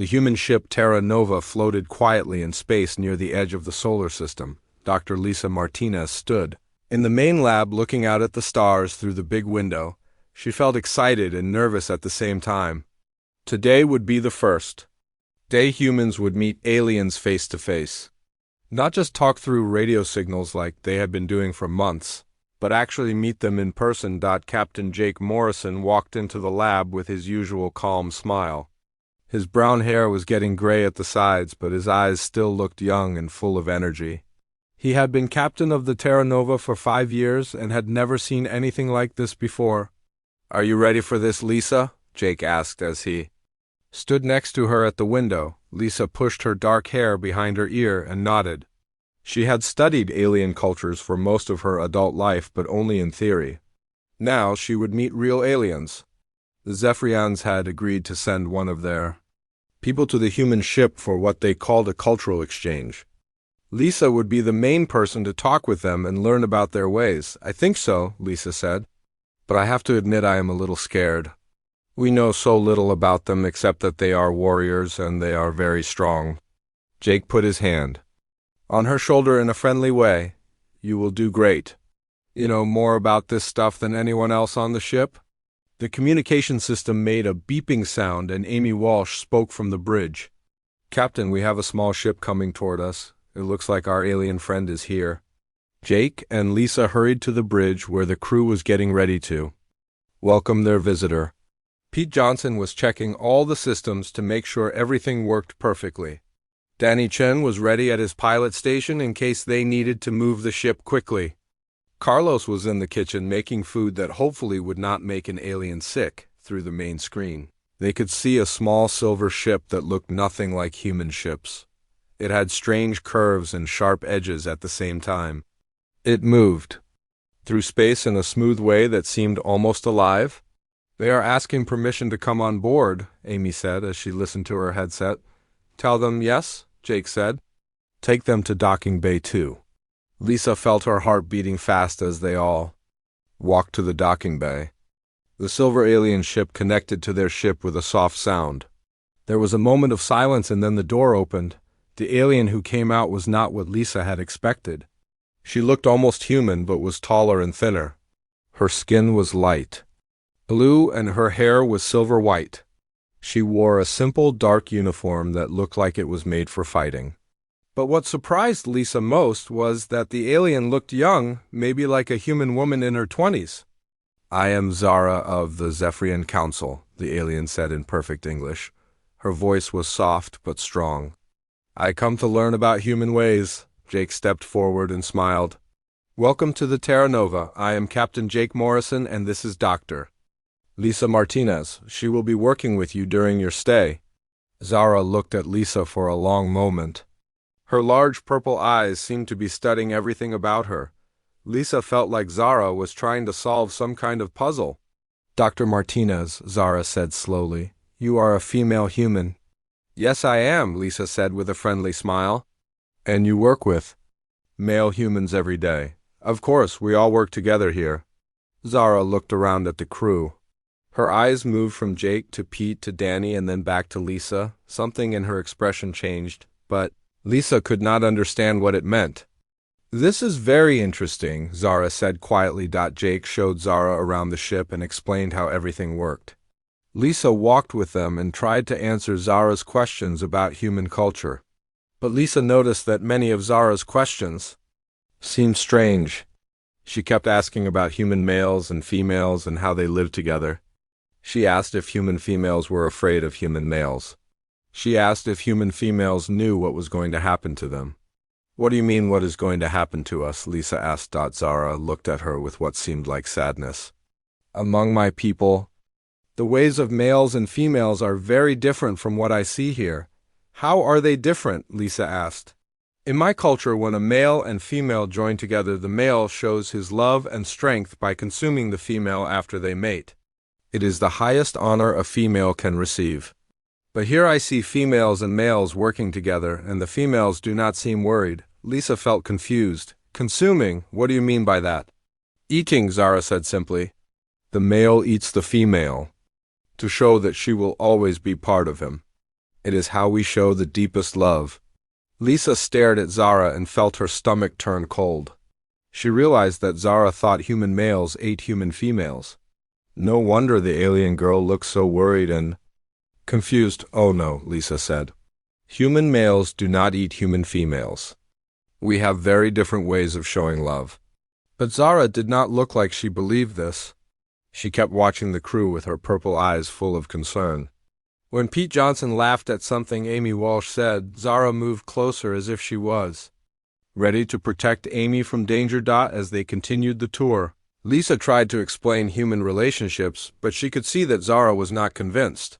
The human ship Terra Nova floated quietly in space near the edge of the solar system. Dr. Lisa Martinez stood in the main lab looking out at the stars through the big window. She felt excited and nervous at the same time. Today would be the first day humans would meet aliens face to face. Not just talk through radio signals like they had been doing for months, but actually meet them in person. Captain Jake Morrison walked into the lab with his usual calm smile. His brown hair was getting gray at the sides, but his eyes still looked young and full of energy. He had been captain of the Terra Nova for 5 years and had never seen anything like this before. "Are you ready for this, Lisa?" Jake asked as he stood next to her at the window. Lisa pushed her dark hair behind her ear and nodded. She had studied alien cultures for most of her adult life, but only in theory. Now she would meet real aliens. The Zephyrians had agreed to send one of their people to the human ship for what they called a cultural exchange. Lisa would be the main person to talk with them and learn about their ways. "I think so," Lisa said. "But I have to admit I am a little scared. We know so little about them except that they are warriors and they are very strong." Jake put his hand on her shoulder in a friendly way. "You will do great. You know more about this stuff than anyone else on the ship?" The communication system made a beeping sound and Amy Walsh spoke from the bridge. "Captain, we have a small ship coming toward us. It looks like our alien friend is here." Jake and Lisa hurried to the bridge where the crew was getting ready to welcome their visitor. Pete Johnson was checking all the systems to make sure everything worked perfectly. Danny Chen was ready at his pilot station in case they needed to move the ship quickly. Carlos was in the kitchen making food that hopefully would not make an alien sick. Through the main screen, they could see a small silver ship that looked nothing like human ships. It had strange curves and sharp edges at the same time. It moved through space in a smooth way that seemed almost alive. "They are asking permission to come on board," Amy said as she listened to her headset. "Tell them yes," Jake said. "Take them to docking bay 2. Lisa felt her heart beating fast as they all walked to the docking bay. The silver alien ship connected to their ship with a soft sound. There was a moment of silence and then the door opened. The alien who came out was not what Lisa had expected. She looked almost human but was taller and thinner. Her skin was light blue and her hair was silver white. She wore a simple dark uniform that looked like it was made for fighting. But what surprised Lisa most was that the alien looked young, maybe like a human woman in her 20s. "I am Zara of the Zephyrian Council," the alien said in perfect English. Her voice was soft but strong. "I come to learn about human ways." Jake stepped forward and smiled. "Welcome to the Terra Nova. I am Captain Jake Morrison and this is Dr. Lisa Martinez. She will be working with you during your stay." Zara looked at Lisa for a long moment. Her large purple eyes seemed to be studying everything about her. Lisa felt like Zara was trying to solve some kind of puzzle. "Dr. Martinez," Zara said slowly, "you are a female human." "Yes, I am," Lisa said with a friendly smile. "And you work with male humans every day." "Of course, we all work together here." Zara looked around at the crew. Her eyes moved from Jake to Pete to Danny and then back to Lisa. Something in her expression changed, but Lisa could not understand what it meant. "This is very interesting," Zara said quietly. Jake showed Zara around the ship and explained how everything worked. Lisa walked with them and tried to answer Zara's questions about human culture. But Lisa noticed that many of Zara's questions seemed strange. She kept asking about human males and females and how they lived together. She asked if human females were afraid of human males. She asked if human females knew what was going to happen to them. "What do you mean, what is going to happen to us?" Lisa asked. Zara looked at her with what seemed like sadness. "Among my people, the ways of males and females are very different from what I see here." "How are they different?" Lisa asked. "In my culture, when a male and female join together, the male shows his love and strength by consuming the female after they mate. It is the highest honor a female can receive. But here I see females and males working together, and the females do not seem worried." Lisa felt confused. "Consuming? What do you mean by that?" "Eating," Zara said simply. "The male eats the female to show that she will always be part of him." It is how we show the deepest love. Lisa stared at Zara and felt her stomach turn cold. She realized that Zara thought human males ate human females. No wonder the alien girl looked so worried and confused. "Oh no," Lisa said. "Human males do not eat human females. We have very different ways of showing love." But Zara did not look like she believed this. She kept watching the crew with her purple eyes full of concern. When Pete Johnson laughed at something Amy Walsh said, Zara moved closer as if she was ready to protect Amy from danger. As they continued the tour, Lisa tried to explain human relationships, but she could see that Zara was not convinced.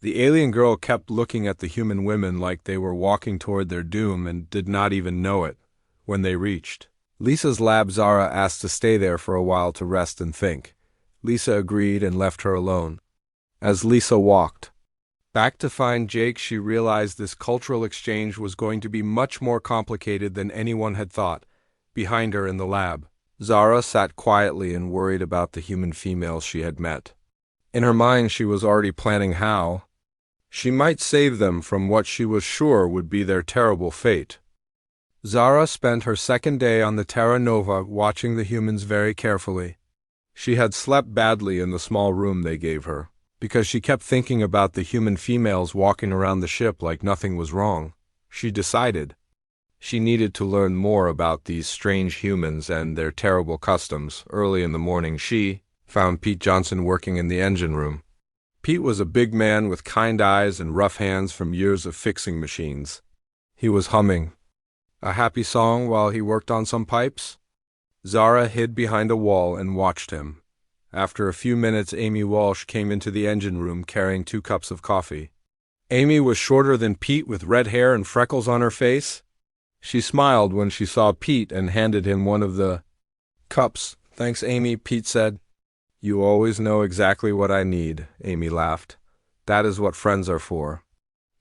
The alien girl kept looking at the human women like they were walking toward their doom and did not even know it. When they reached Lisa's lab, Zara asked to stay there for a while to rest and think. Lisa agreed and left her alone. As Lisa walked back to find Jake, she realized this cultural exchange was going to be much more complicated than anyone had thought. Behind her in the lab, Zara sat quietly and worried about the human females she had met. In her mind, she was already planning how she might save them from what she was sure would be their terrible fate. Zara spent her second day on the Terra Nova watching the humans very carefully. She had slept badly in the small room they gave her, because she kept thinking about the human females walking around the ship like nothing was wrong. She decided she needed to learn more about these strange humans and their terrible customs. Early in the morning, she found Pete Johnson working in the engine room. Pete was a big man with kind eyes and rough hands from years of fixing machines. He was humming a happy song while he worked on some pipes. Zara hid behind a wall and watched him. After a few minutes, Amy Walsh came into the engine room carrying 2 cups of coffee. Amy was shorter than Pete with red hair and freckles on her face. She smiled when she saw Pete and handed him one of the cups. "Thanks, Amy," Pete said. "You always know exactly what I need," Amy laughed. "That is what friends are for."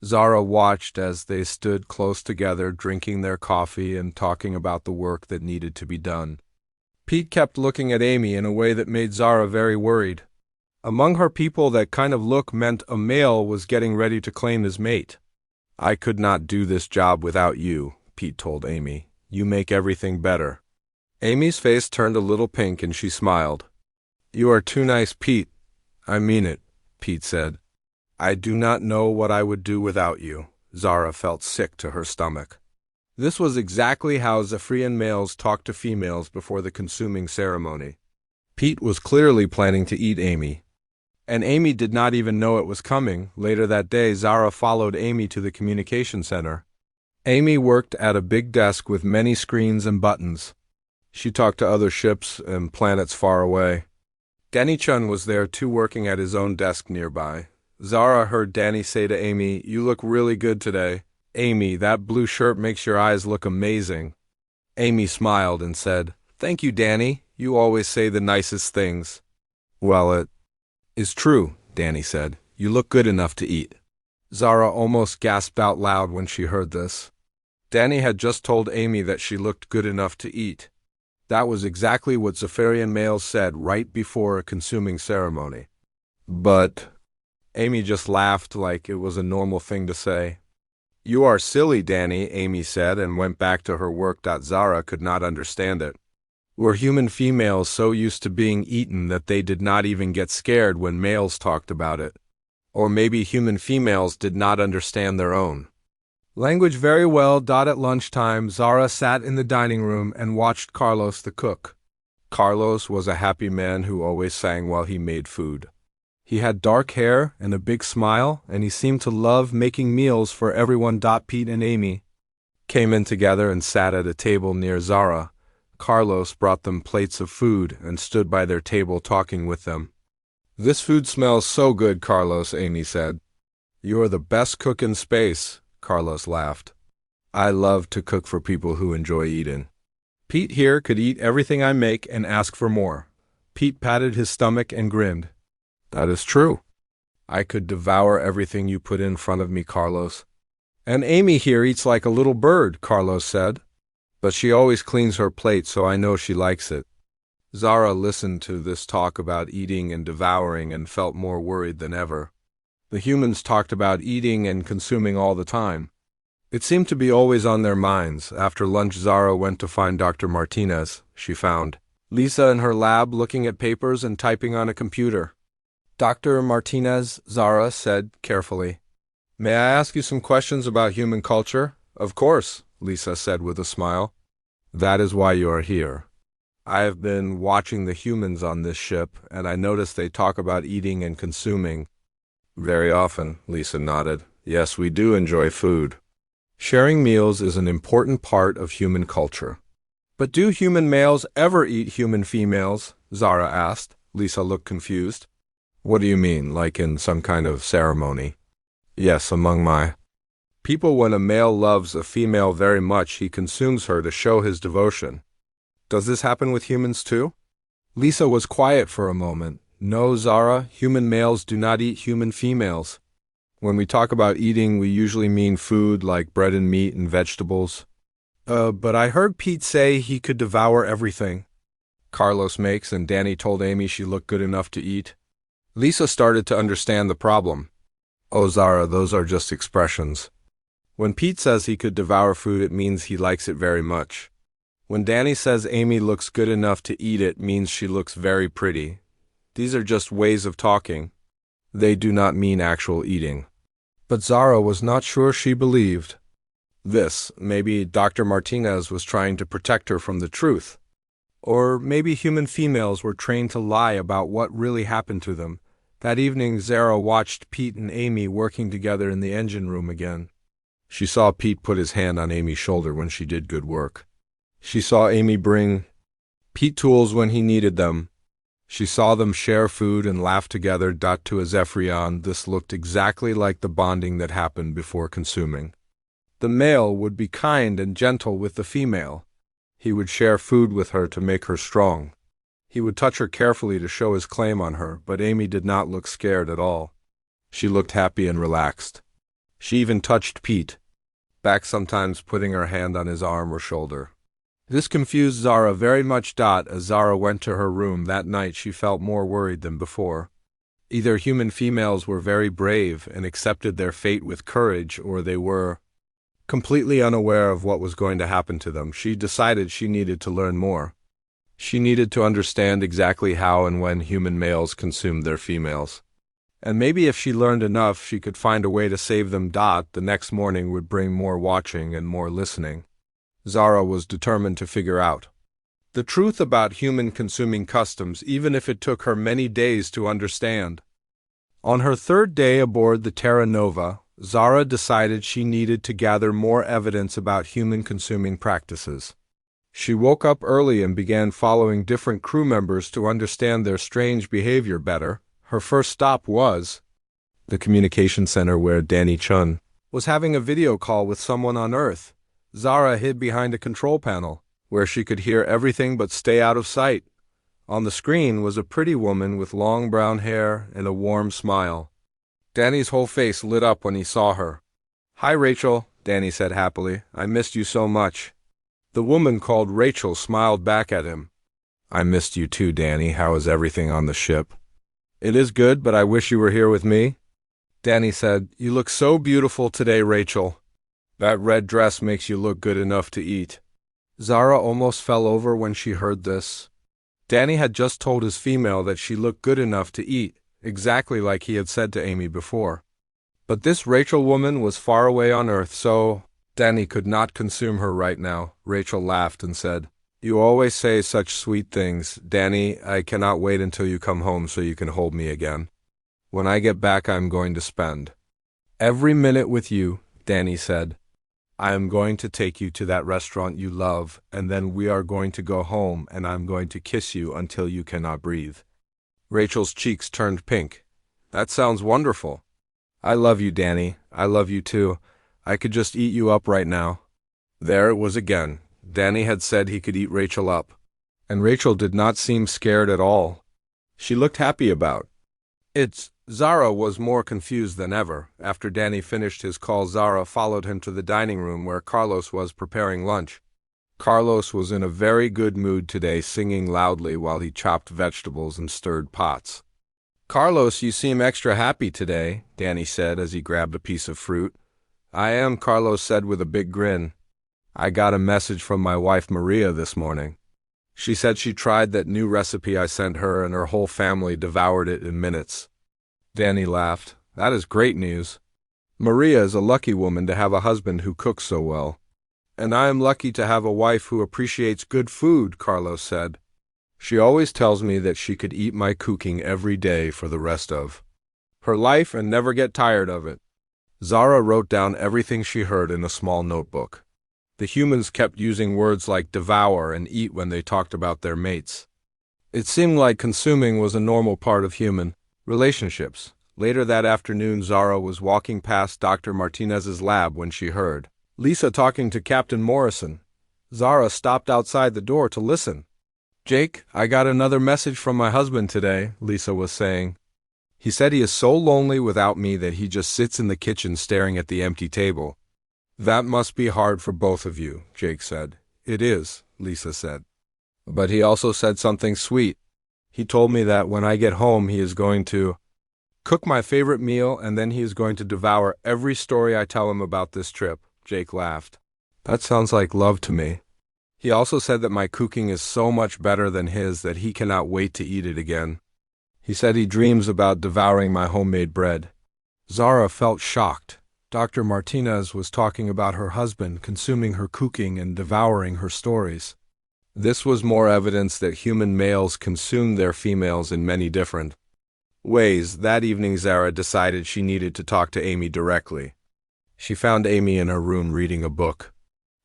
Zara watched as they stood close together, drinking their coffee and talking about the work that needed to be done. Pete kept looking at Amy in a way that made Zara very worried. Among her people, that kind of look meant a male was getting ready to claim his mate. "I could not do this job without you," Pete told Amy. "You make everything better." Amy's face turned a little pink and she smiled. "You are too nice, Pete." "I mean it," Pete said. "I do not know what I would do without you." Zara felt sick to her stomach. This was exactly how Zephyrian males talked to females before the consuming ceremony. Pete was clearly planning to eat Amy, and Amy did not even know it was coming. Later that day, Zara followed Amy to the communication center. Amy worked at a big desk with many screens and buttons. She talked to other ships and planets far away. Danny Chun was there too, working at his own desk nearby. Zara heard Danny say to Amy, "You look really good today. Amy, that blue shirt makes your eyes look amazing." Amy smiled and said, "Thank you, Danny. You always say the nicest things." "Well, it is true," Danny said. "You look good enough to eat." Zara almost gasped out loud when she heard this. Danny had just told Amy that she looked good enough to eat. That was exactly what Zephyrian males said right before a consuming ceremony. But Amy just laughed like it was a normal thing to say. "You are silly, Danny," Amy said, and went back to her work. Zara could not understand it. Were human females so used to being eaten that they did not even get scared when males talked about it? Or maybe human females did not understand their own language very well. At lunchtime, Zara sat in the dining room and watched Carlos the cook. Carlos was a happy man who always sang while he made food. He had dark hair and a big smile, and he seemed to love making meals for everyone. Pete and Amy came in together and sat at a table near Zara. Carlos brought them plates of food and stood by their table talking with them. "This food smells so good, Carlos," Amy said. "You are the best cook in space," Carlos laughed. "I love to cook for people who enjoy eating. Pete here could eat everything I make and ask for more." Pete patted his stomach and grinned. "That is true. I could devour everything you put in front of me, Carlos." "And Amy here eats like a little bird," Carlos said. "But she always cleans her plate, so I know she likes it." Zara listened to this talk about eating and devouring and felt more worried than ever. The humans talked about eating and consuming all the time. It seemed to be always on their minds. After lunch, Zara went to find Dr. Martinez. She found Lisa in her lab looking at papers and typing on a computer. Dr. Martinez, Zara said carefully, "May I ask you some questions about human culture?" "Of course," Lisa said with a smile. "That is why you are here. I have been watching the humans on this ship, and I noticed they talk about eating and consuming." "Very often," Lisa nodded. "Yes, we do enjoy food. Sharing meals is an important part of human culture." "But do human males ever eat human females?" Zara asked. Lisa looked confused. "What do you mean, like in some kind of ceremony?" "Yes, among my people, when a male loves a female very much, he consumes her to show his devotion." "Does this happen with humans too?" Lisa was quiet for a moment. "No, Zara, human males do not eat human females. When we talk about eating, we usually mean food like bread and meat and vegetables." But I heard Pete say he could devour everything Carlos makes, and Danny told Amy she looked good enough to eat." Lisa started to understand the problem. "Oh, Zara, those are just expressions. When Pete says he could devour food, it means he likes it very much. When Danny says Amy looks good enough to eat, it means she looks very pretty. These are just ways of talking. They do not mean actual eating." But Zara was not sure she believed this. Maybe Dr. Martinez was trying to protect her from the truth. Or maybe human females were trained to lie about what really happened to them. That evening, Zara watched Pete and Amy working together in the engine room again. She saw Pete put his hand on Amy's shoulder when she did good work. She saw Amy bring Pete tools when he needed them. She saw them share food and laugh together. To a Zephyrion, this looked exactly like the bonding that happened before consuming. The male would be kind and gentle with the female. He would share food with her to make her strong. He would touch her carefully to show his claim on her, but Amy did not look scared at all. She looked happy and relaxed. She even touched Pete, back sometimes putting her hand on his arm or shoulder. This confused Zara very much. As Zara went to her room that night, she felt more worried than before. Either human females were very brave and accepted their fate with courage, or they were completely unaware of what was going to happen to them. She decided she needed to learn more. She needed to understand exactly how and when human males consumed their females. And maybe if she learned enough, she could find a way to save them. The next morning would bring more watching and more listening. Zara was determined to figure out the truth about human consuming customs, even if it took her many days to understand. On her third day aboard the Terra Nova, Zara decided she needed to gather more evidence about human consuming practices. She woke up early and began following different crew members to understand their strange behavior better. Her first stop was the communication center, where Danny Chun was having a video call with someone on Earth. Zara hid behind a control panel, where she could hear everything but stay out of sight. On the screen was a pretty woman with long brown hair and a warm smile. Danny's whole face lit up when he saw her. "Hi, Rachel," Danny said happily. "I missed you so much." The woman called Rachel smiled back at him. "I missed you too, Danny. How is everything on the ship?" "It is good, but I wish you were here with me." Danny said, "You look so beautiful today, Rachel. That red dress makes you look good enough to eat." Zara almost fell over when she heard this. Danny had just told his female that she looked good enough to eat, exactly like he had said to Amy before. But this Rachel woman was far away on Earth, so Danny could not consume her right now. Rachel laughed and said, "You always say such sweet things, Danny. I cannot wait until you come home so you can hold me again. When I get back, I'm going to spend every minute with you," Danny said. "I am going to take you to that restaurant you love, and then we are going to go home, and I'm going to kiss you until you cannot breathe." Rachel's cheeks turned pink. "That sounds wonderful." "I love you, Danny. I love you too. I could just eat you up right now." There it was again. Danny had said he could eat Rachel up. And Rachel did not seem scared at all. She looked happy about it. Zara was more confused than ever. After Danny finished his call, Zara followed him to the dining room where Carlos was preparing lunch. Carlos was in a very good mood today, singing loudly while he chopped vegetables and stirred pots. Carlos, you seem extra happy today, Danny said as he grabbed a piece of fruit. I am, Carlos said with a big grin. I got a message from my wife Maria this morning. She said she tried that new recipe I sent her and her whole family devoured it in minutes. Danny laughed. That is great news. Maria is a lucky woman to have a husband who cooks so well. And I am lucky to have a wife who appreciates good food, Carlos said. She always tells me that she could eat my cooking every day for the rest of her life and never get tired of it. Zara wrote down everything she heard in a small notebook. The humans kept using words like devour and eat when they talked about their mates. It seemed like consuming was a normal part of human relationships. Later that afternoon, Zara was walking past Dr. Martinez's lab when she heard Lisa talking to Captain Morrison. Zara stopped outside the door to listen. Jake, I got another message from my husband today, Lisa was saying. He said he is so lonely without me that he just sits in the kitchen staring at the empty table. That must be hard for both of you, Jake said. It is, Lisa said. But he also said something sweet. He told me that when I get home he is going to cook my favorite meal and then he is going to devour every story I tell him about this trip. Jake laughed. That sounds like love to me. He also said that my cooking is so much better than his that he cannot wait to eat it again. He said he dreams about devouring my homemade bread. Zara felt shocked. Dr. Martinez was talking about her husband consuming her cooking and devouring her stories. This was more evidence that human males consume their females in many different ways. That evening, Zara decided she needed to talk to Amy directly. She found Amy in her room reading a book.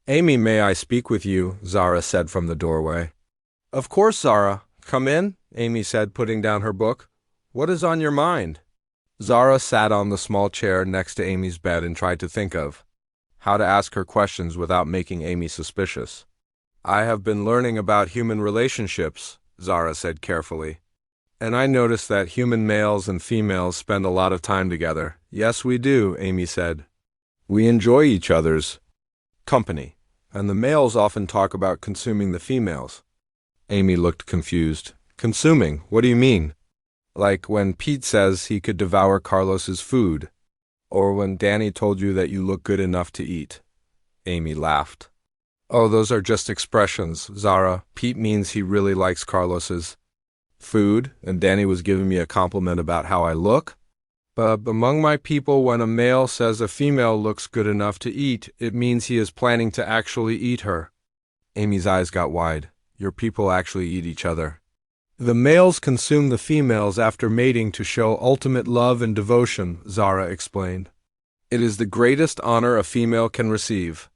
Amy, may I speak with you? Zara said from the doorway. Of course, Zara. Come in, Amy said, putting down her book. What is on your mind? Zara sat on the small chair next to Amy's bed and tried to think of how to ask her questions without making Amy suspicious. I have been learning about human relationships, Zara said carefully. And I noticed that human males and females spend a lot of time together. Yes, we do, Amy said. We enjoy each other's company, and the males often talk about consuming the females. Amy looked confused. Consuming? What do you mean? Like when Pete says he could devour Carlos's food, or when Danny told you that you look good enough to eat. Amy laughed. Oh, those are just expressions, Zara. Pete means he really likes Carlos's food, and Danny was giving me a compliment about how I look. But among my people, when a male says a female looks good enough to eat, it means he is planning to actually eat her. Amy's eyes got wide. Your people actually eat each other. The males consume the females after mating to show ultimate love and devotion, Zara explained. It is the greatest honor a female can receive.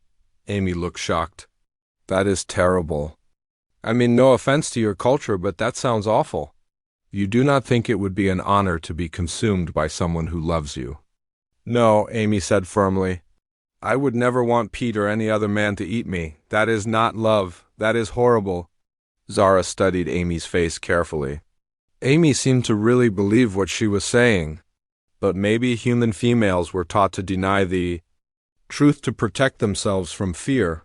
Amy looked shocked. That is terrible. I mean, no offense to your culture, but that sounds awful. You do not think it would be an honor to be consumed by someone who loves you? No, Amy said firmly. I would never want Pete or any other man to eat me. That is not love. That is horrible. Zara studied Amy's face carefully. Amy seemed to really believe what she was saying. But maybe human females were taught to deny the truth to protect themselves from fear.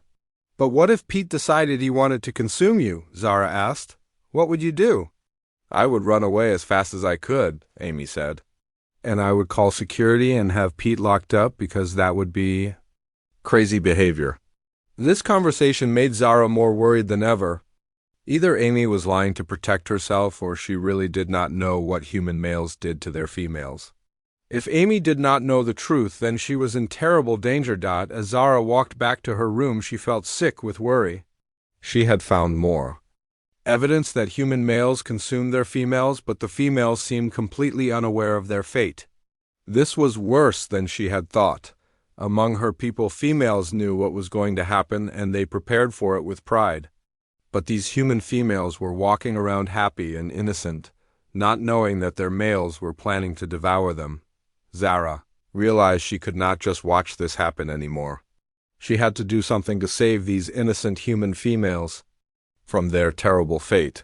But what if Pete decided he wanted to consume you? Zara asked. What would you do? I would run away as fast as I could, Amy said. And I would call security and have Pete locked up because that would be crazy behavior. This conversation made Zara more worried than ever. Either Amy was lying to protect herself or she really did not know what human males did to their females. If Amy did not know the truth, then she was in terrible danger. As Zara walked back to her room, she felt sick with worry. She had found more evidence that human males consumed their females, but the females seemed completely unaware of their fate. This was worse than she had thought. Among her people, females knew what was going to happen, and they prepared for it with pride. But these human females were walking around happy and innocent, not knowing that their males were planning to devour them. Zara realized she could not just watch this happen anymore. She had to do something to save these innocent human females from their terrible fate.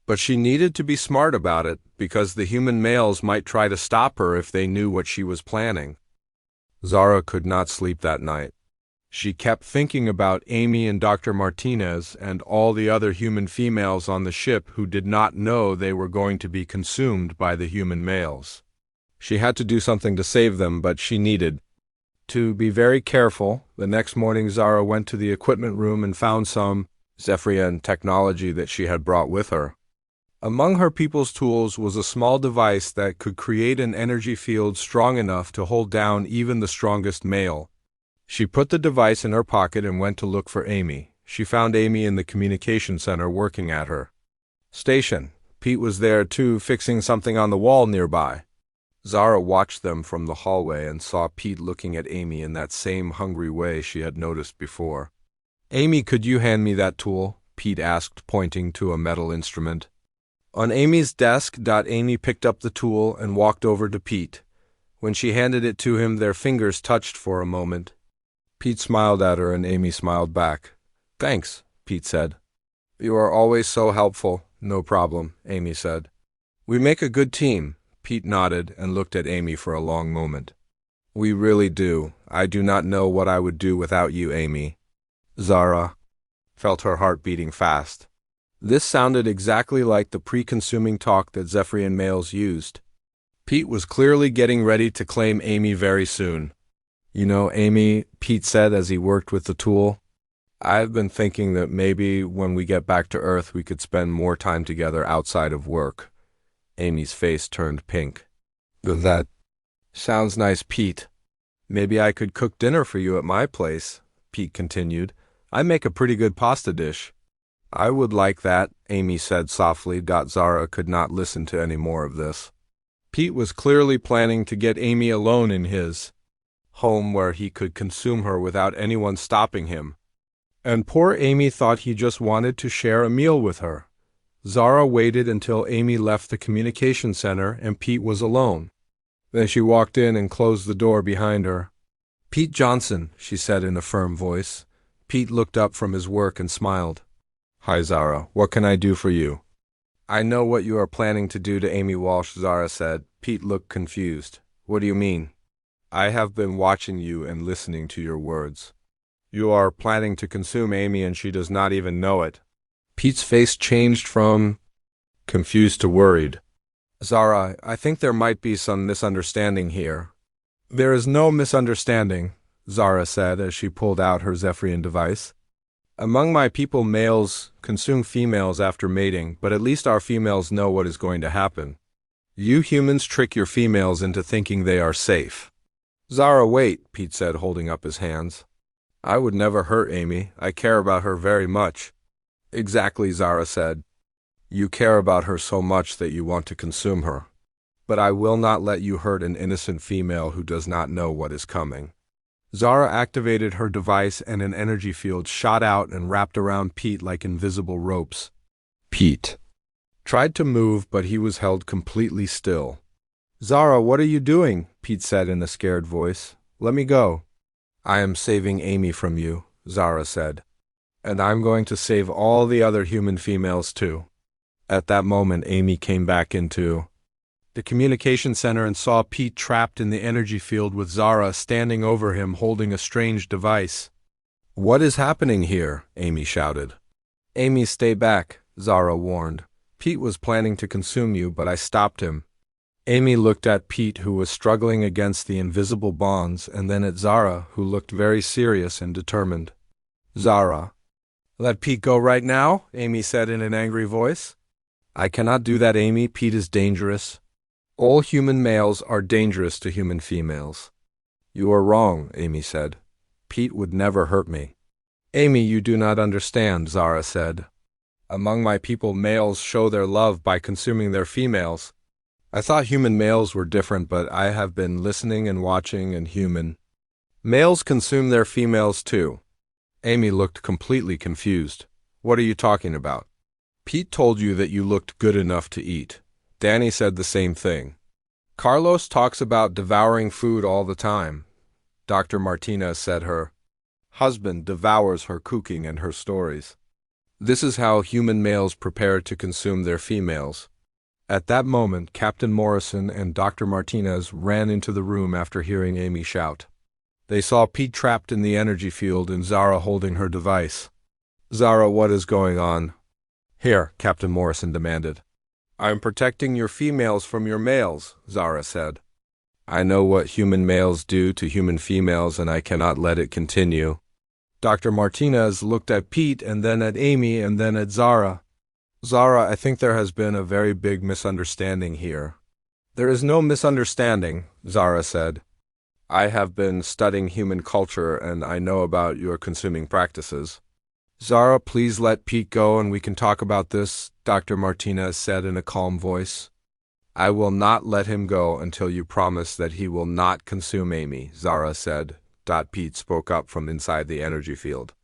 But she needed to be smart about it, because the human males might try to stop her if they knew what she was planning. Zara could not sleep that night. She kept thinking about Amy and Dr. Martinez and all the other human females on the ship who did not know they were going to be consumed by the human males. She had to do something to save them, but she needed to be very careful. The next morning, Zara went to the equipment room and found some Zephyrian technology that she had brought with her. Among her people's tools was a small device that could create an energy field strong enough to hold down even the strongest male. She put the device in her pocket and went to look for Amy. She found Amy in the communication center working at her station. Pete was there too, fixing something on the wall nearby. Zara watched them from the hallway and saw Pete looking at Amy in that same hungry way she had noticed before. "Amy, could you hand me that tool?" Pete asked, pointing to a metal instrument. On Amy's desk, Amy picked up the tool and walked over to Pete. When she handed it to him, their fingers touched for a moment. Pete smiled at her and Amy smiled back. "Thanks," Pete said. "You are always so helpful." "No problem," Amy said. "We make a good team." Pete nodded and looked at Amy for a long moment. "We really do. I do not know what I would do without you, Amy." Zara felt her heart beating fast. This sounded exactly like the pre-consuming talk that Zephyrian males used. Pete was clearly getting ready to claim Amy very soon. "You know, Amy," Pete said as he worked with the tool, "I've been thinking that maybe when we get back to Earth we could spend more time together outside of work." Amy's face turned pink. "That sounds nice, Pete. Maybe I could cook dinner for you at my place," Pete continued. "I make a pretty good pasta dish." "I would like that," Amy said softly. Zara could not listen to any more of this. Pete was clearly planning to get Amy alone in his home where he could consume her without anyone stopping him. And poor Amy thought he just wanted to share a meal with her. Zara waited until Amy left the communication center and Pete was alone. Then she walked in and closed the door behind her. "Pete Johnson," she said in a firm voice. Pete looked up from his work and smiled. "Hi, Zara. What can I do for you?" "I know what you are planning to do to Amy Walsh," Zara said. Pete looked confused. "What do you mean?" "I have been watching you and listening to your words. You are planning to consume Amy and she does not even know it." Pete's face changed from confused to worried. "Zara, I think there might be some misunderstanding here." "There is no misunderstanding," Zara said as she pulled out her Zephyrian device. "Among my people, males consume females after mating, but at least our females know what is going to happen. You humans trick your females into thinking they are safe." "Zara, wait," Pete said, holding up his hands. "I would never hurt Amy. I care about her very much." "Exactly," Zara said. "You care about her so much that you want to consume her. But I will not let you hurt an innocent female who does not know what is coming." Zara activated her device and an energy field shot out and wrapped around Pete like invisible ropes. Pete tried to move, but he was held completely still. "Zara, what are you doing?" Pete said in a scared voice. "Let me go." "I am saving Amy from you," Zara said. "And I'm going to save all the other human females too." At that moment, Amy came back into the communication center and saw Pete trapped in the energy field with Zara standing over him holding a strange device. "What is happening here?" Amy shouted. "Amy, stay back," Zara warned. "Pete was planning to consume you, but I stopped him." Amy looked at Pete, who was struggling against the invisible bonds, and then at Zara, who looked very serious and determined. "Zara, let Pete go right now," Amy said in an angry voice. "I cannot do that, Amy. Pete is dangerous. All human males are dangerous to human females." "You are wrong," Amy said. "Pete would never hurt me." "Amy, you do not understand," Zara said. "Among my people, males show their love by consuming their females. I thought human males were different, but I have been listening and watching, and human males consume their females too." Amy looked completely confused. "What are you talking about?" "Pete told you that you looked good enough to eat. Danny said the same thing. Carlos talks about devouring food all the time. Dr. Martinez said her husband devours her cooking and her stories. This is how human males prepare to consume their females." At that moment, Captain Morrison and Dr. Martinez ran into the room after hearing Amy shout. They saw Pete trapped in the energy field and Zara holding her device. "Zara, what is going on?" "Here," Captain Morrison demanded. "I am protecting your females from your males," Zara said. "I know what human males do to human females and I cannot let it continue." Dr. Martinez looked at Pete and then at Amy and then at Zara. "Zara, I think there has been a very big misunderstanding here." "There is no misunderstanding," Zara said. "I have been studying human culture and I know about your consuming practices." "Zara, please let Pete go and we can talk about this," Dr. Martinez said in a calm voice. "I will not let him go until you promise that he will not consume Amy," Zara said. Pete spoke up from inside the energy field.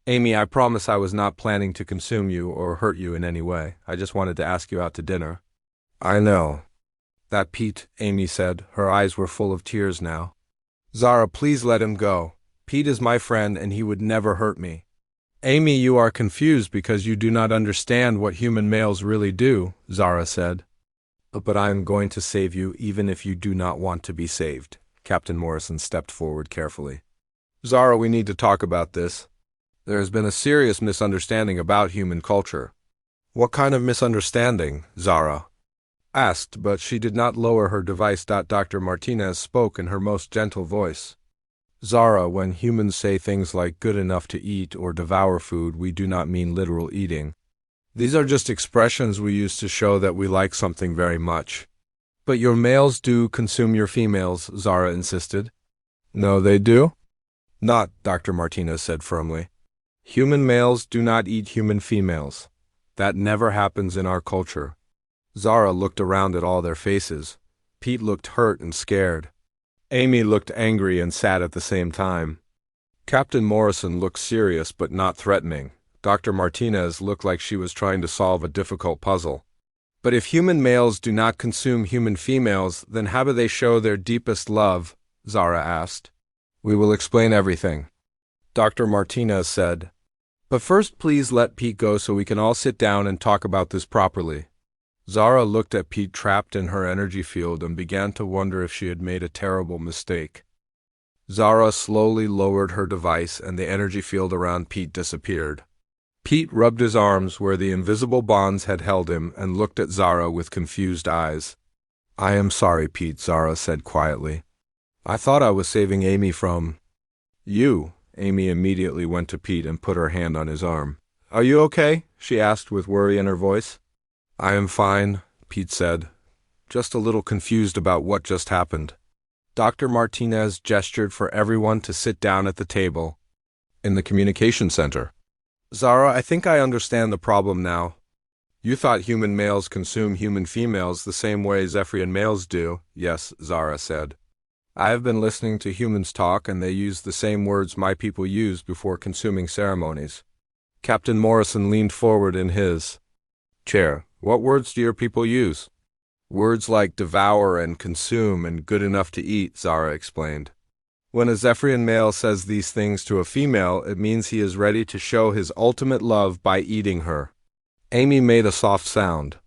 "Amy, I promise I was not planning to consume you or hurt you in any way. I just wanted to ask you out to dinner." "I know that, Pete," Amy said. Her eyes were full of tears now. "Zara, please let him go. Pete is my friend and he would never hurt me." "Amy, you are confused because you do not understand what human males really do," Zara said. "But I am going to save you even if you do not want to be saved." Captain Morrison stepped forward carefully. "Zara, we need to talk about this. There has been a serious misunderstanding about human culture." "What kind of misunderstanding?" Zara asked, but she did not lower her device. Dr. Martinez spoke in her most gentle voice. "Zara, when humans say things like good enough to eat or devour food, we do not mean literal eating. These are just expressions we use to show that we like something very much." "But your males do consume your females," Zara insisted. "No, they do not," Dr. Martinez said firmly. "Human males do not eat human females. That never happens in our culture." Zara looked around at all their faces. Pete looked hurt and scared. Amy looked angry and sad at the same time. Captain Morrison looked serious but not threatening. Dr. Martinez looked like she was trying to solve a difficult puzzle. "But if human males do not consume human females, then how do they show their deepest love?" Zara asked. "We will explain everything," Dr. Martinez said. "But first please let Pete go so we can all sit down and talk about this properly." Zara looked at Pete trapped in her energy field and began to wonder if she had made a terrible mistake. Zara slowly lowered her device and the energy field around Pete disappeared. Pete rubbed his arms where the invisible bonds had held him and looked at Zara with confused eyes. "I am sorry, Pete," Zara said quietly. "I thought I was saving Amy from you." Amy immediately went to Pete and put her hand on his arm. "Are you okay?" she asked with worry in her voice. "I am fine," Pete said, "just a little confused about what just happened." Dr. Martinez gestured for everyone to sit down at the table in the communication center. "Zara, I think I understand the problem now. You thought human males consume human females the same way Zephyrian males do." "Yes," Zara said. "I have been listening to humans talk and they use the same words my people use before consuming ceremonies." Captain Morrison leaned forward in his chair. "What words do your people use?" "Words like devour and consume and good enough to eat," Zara explained. "When a Zephyrian male says these things to a female, it means he is ready to show his ultimate love by eating her." Amy made a soft sound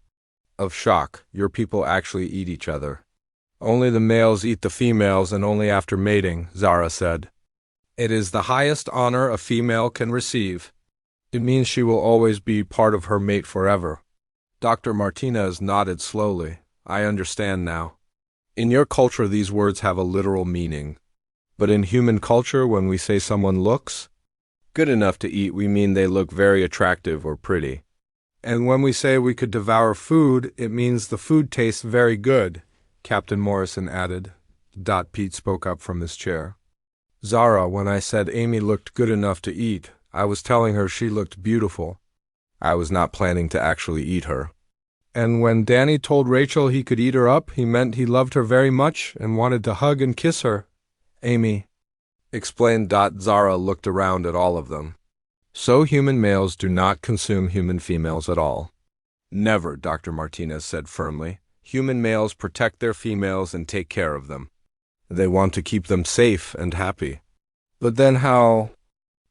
of shock. "Your people actually eat each other." "Only the males eat the females and only after mating," Zara said. "It is the highest honor a female can receive. It means she will always be part of her mate forever." Dr. Martinez nodded slowly. "I understand now. In your culture these words have a literal meaning. But in human culture, when we say someone looks good enough to eat, we mean they look very attractive or pretty. And when we say we could devour food, it means the food tastes very good," Captain Morrison added. Pete spoke up from his chair. "Zara, when I said Amy looked good enough to eat, I was telling her she looked beautiful. I was not planning to actually eat her. And when Danny told Rachel he could eat her up, he meant he loved her very much and wanted to hug and kiss her," Amy explained. Zara looked around at all of them. "So human males do not consume human females at all?" "Never," Dr. Martinez said firmly. "Human males protect their females and take care of them. They want to keep them safe and happy." "But then how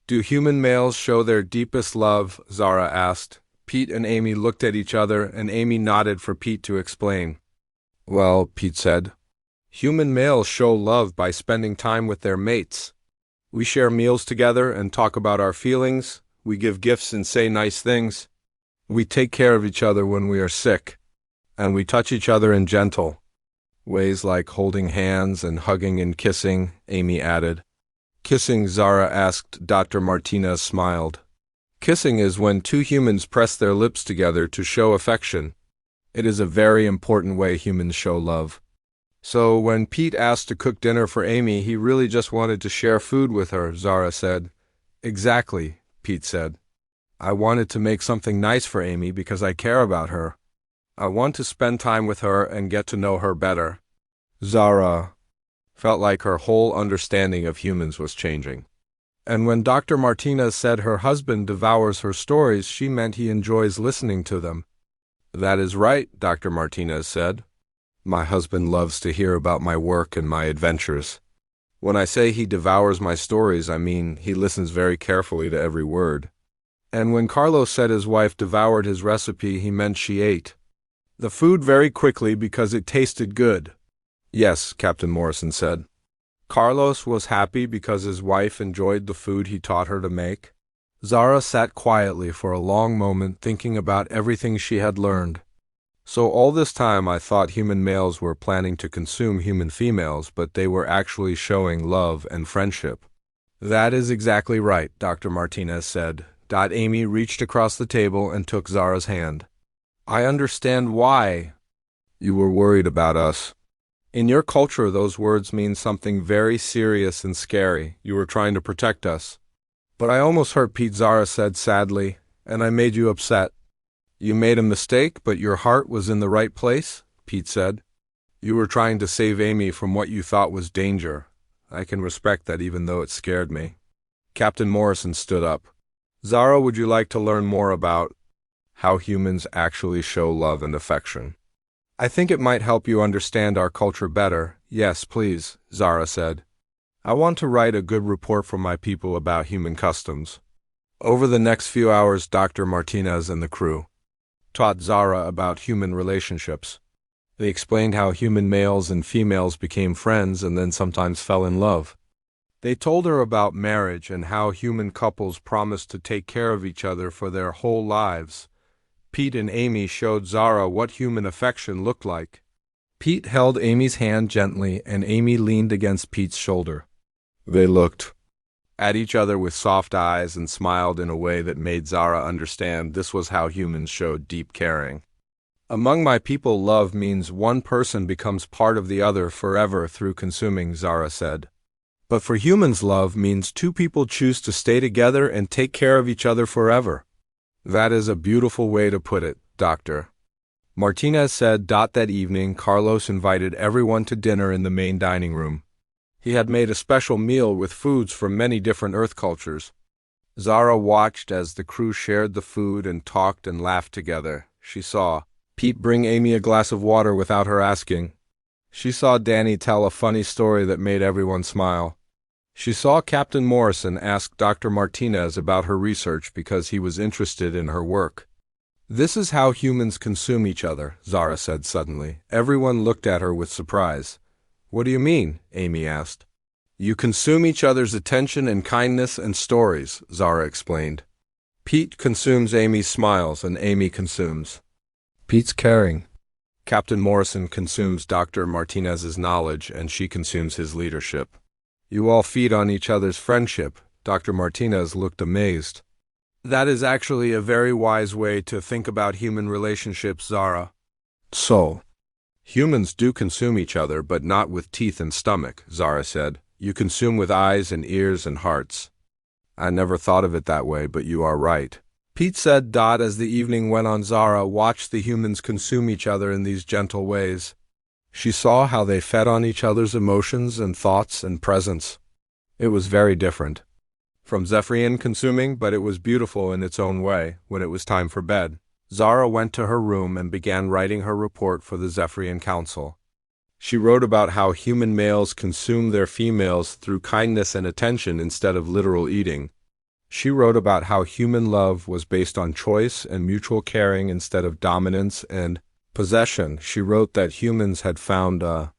do human males show their deepest love?" Zara asked. Pete and Amy looked at each other, and Amy nodded for Pete to explain. "Well," Pete said, "human males show love by spending time with their mates. We share meals together and talk about our feelings. We give gifts and say nice things. We take care of each other when we are sick. And we touch each other in gentle ways like holding hands and hugging and kissing, Amy added. Kissing, Zara asked. Dr. Martinez smiled. Kissing is when two humans press their lips together to show affection. It is a very important way humans show love. So when Pete asked to cook dinner for Amy, he really just wanted to share food with her, Zara said. Exactly, Pete said. I wanted to make something nice for Amy because I care about her. I want to spend time with her and get to know her better. Zara felt like her whole understanding of humans was changing. And when Dr. Martinez said her husband devours her stories, she meant he enjoys listening to them. That is right, Dr. Martinez said. My husband loves to hear about my work and my adventures. When I say he devours my stories, I mean he listens very carefully to every word. And when Carlos said his wife devoured his recipe, he meant she ate the food very quickly because it tasted good. Yes, Captain Morrison said. Carlos was happy because his wife enjoyed the food he taught her to make. Zara sat quietly for a long moment thinking about everything she had learned. So all this time I thought human males were planning to consume human females, but they were actually showing love and friendship. That is exactly right, Dr. Martinez said. Amy reached across the table and took Zara's hand. I understand why you were worried about us. In your culture, those words mean something very serious and scary. You were trying to protect us. But I almost hurt Pete, Zara said sadly, and I made you upset. You made a mistake, but your heart was in the right place, Pete said. You were trying to save Amy from what you thought was danger. I can respect that even though it scared me. Captain Morrison stood up. Zara, would you like to learn more about how humans actually show love and affection? I think it might help you understand our culture better. Yes, please, Zara said. I want to write a good report for my people about human customs. Over the next few hours, Dr. Martinez and the crew taught Zara about human relationships. They explained how human males and females became friends and then sometimes fell in love. They told her about marriage and how human couples promised to take care of each other for their whole lives. Pete and Amy showed Zara what human affection looked like. Pete held Amy's hand gently, and Amy leaned against Pete's shoulder. They looked at each other with soft eyes and smiled in a way that made Zara understand this was how humans showed deep caring. Among my people, love means one person becomes part of the other forever through consuming, Zara said. But for humans, love means two people choose to stay together and take care of each other forever. That is a beautiful way to put it, Doctor. Martinez said. That evening, Carlos invited everyone to dinner in the main dining room. He had made a special meal with foods from many different Earth cultures. Zara watched as the crew shared the food and talked and laughed together. She saw Pete bring Amy a glass of water without her asking. She saw Danny tell a funny story that made everyone smile. She saw Captain Morrison ask Dr. Martinez about her research because he was interested in her work. This is how humans consume each other, Zara said suddenly. Everyone looked at her with surprise. What do you mean? Amy asked. You consume each other's attention and kindness and stories, Zara explained. Pete consumes Amy's smiles and Amy consumes Pete's caring. Captain Morrison consumes Dr. Martinez's knowledge and she consumes his leadership. You all feed on each other's friendship. Dr. Martinez looked amazed. That is actually a very wise way to think about human relationships, Zara. So, humans do consume each other, but not with teeth and stomach, Zara said. You consume with eyes and ears and hearts. I never thought of it that way, but you are right. Pete said. As the evening went on, Zara watched the humans consume each other in these gentle ways. She saw how they fed on each other's emotions and thoughts and presence. It was very different from Zephyrian consuming, but it was beautiful in its own way. When it was time for bed, Zara went to her room and began writing her report for the Zephyrian Council. She wrote about how human males consume their females through kindness and attention instead of literal eating. She wrote about how human love was based on choice and mutual caring instead of dominance and possession. She wrote that humans had found a